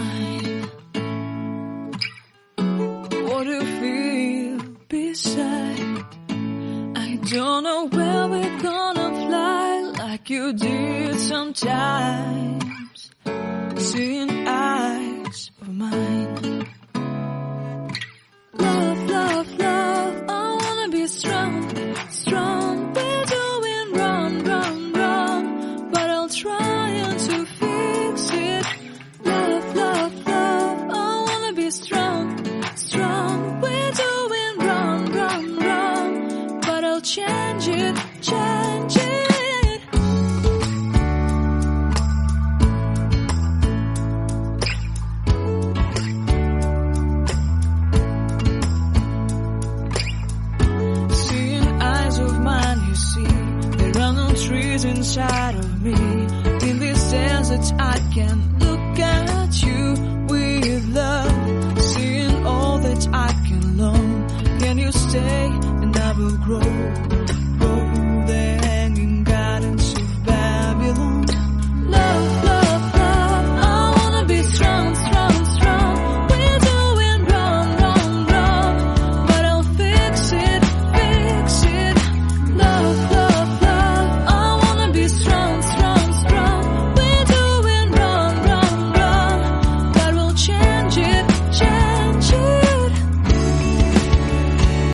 mine. What do you feel beside? I don't know where we're gonna fly like you did sometimes. Seeing eyes of mine. Love, love, love, I wanna be strong, strong. We're doing wrong, wrong, wrong, but I'll try to fix it. Love, love, love, I wanna be strong, strong. We're doing wrong, wrong, wrong, but I'll change it, change it. Trees inside of me. In this desert I can look at you with love. Seeing all that I can learn. Can you stay and I will grow?